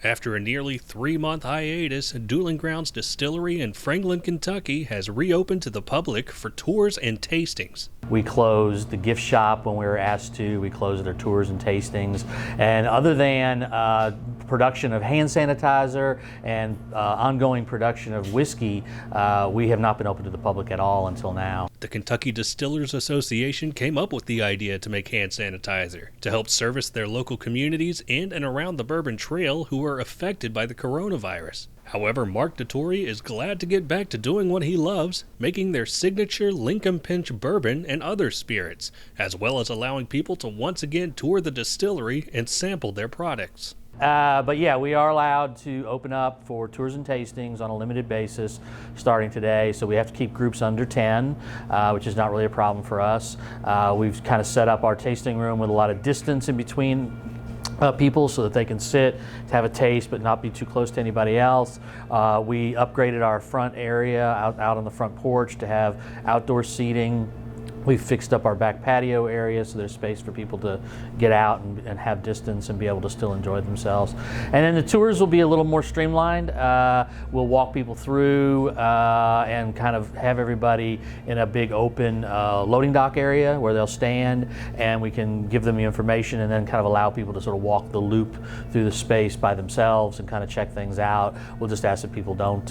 After a nearly 3-month hiatus, Dueling Grounds Distillery in Franklin, Kentucky has reopened to the public for tours and tastings. We closed the gift shop when we were asked to. We closed their tours and tastings. And other than production of hand sanitizer and ongoing production of whiskey, we have not been open to the public at all until now. The Kentucky Distillers Association came up with the idea to make hand sanitizer to help service their local communities in and around the Bourbon Trail who are affected by the coronavirus. However, Mark DeTore is glad to get back to doing what he loves, making their signature Lincoln Pinch bourbon and other spirits, as well as allowing people to once again tour the distillery and sample their products. But yeah, we are allowed to open up for tours and tastings on a limited basis starting today. So we have to keep groups under 10, which is not really a problem for us. We've kind of set up our tasting room with a lot of distance in between people so that they can sit to have a taste but not be too close to anybody else. We upgraded our front area out on the front porch to have outdoor seating. We've fixed up our back patio area so there's space for people to get out and have distance and be able to still enjoy themselves. And then the tours will be a little more streamlined. We'll walk people through and kind of have everybody in a big open loading dock area where they'll stand, and we can give them the information and then kind of allow people to sort of walk the loop through the space by themselves and kind of check things out. We'll just ask that people don't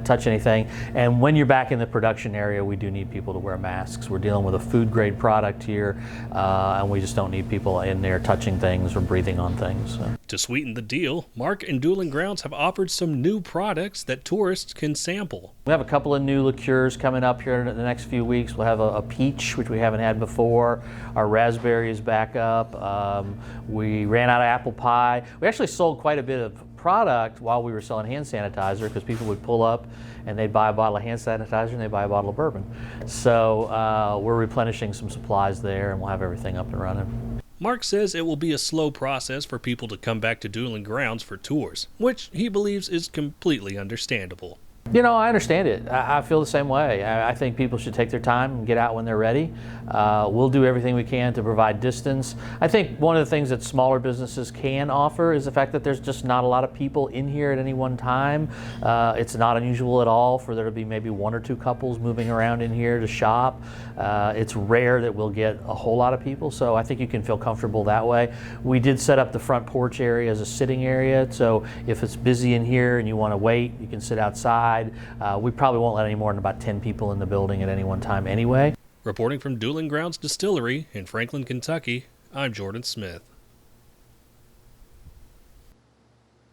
touch anything. And when you're back in the production area, we do need people to wear masks. We're dealing with a food grade product here, and we just don't need people in there touching things or breathing on things. So. To sweeten the deal, Mark and Dueling Grounds have offered some new products that tourists can sample. We have a couple of new liqueurs coming up here in the next few weeks. We'll have a peach, which we haven't had before. Our raspberry is back up. We ran out of apple pie. We actually sold quite a bit of product while we were selling hand sanitizer because people would pull up and they'd buy a bottle of hand sanitizer and they'd buy a bottle of bourbon. So we're replenishing some supplies there, and we'll have everything up and running. Mark says it will be a slow process for people to come back to Dueling Grounds for tours, which he believes is completely understandable. You know, I understand it. I feel the same way. I think people should take their time and get out when they're ready. We'll do everything we can to provide distance. I think one of the things that smaller businesses can offer is the fact that there's just not a lot of people in here at any one time. It's not unusual at all for there to be maybe 1 or 2 couples moving around in here to shop. It's rare that we'll get a whole lot of people, so I think you can feel comfortable that way. We did set up the front porch area as a sitting area, so if it's busy in here and you want to wait, you can sit outside. We probably won't let any more than about 10 people in the building at any one time anyway. Reporting from Dueling Grounds Distillery in Franklin, Kentucky, I'm Jordan Smith.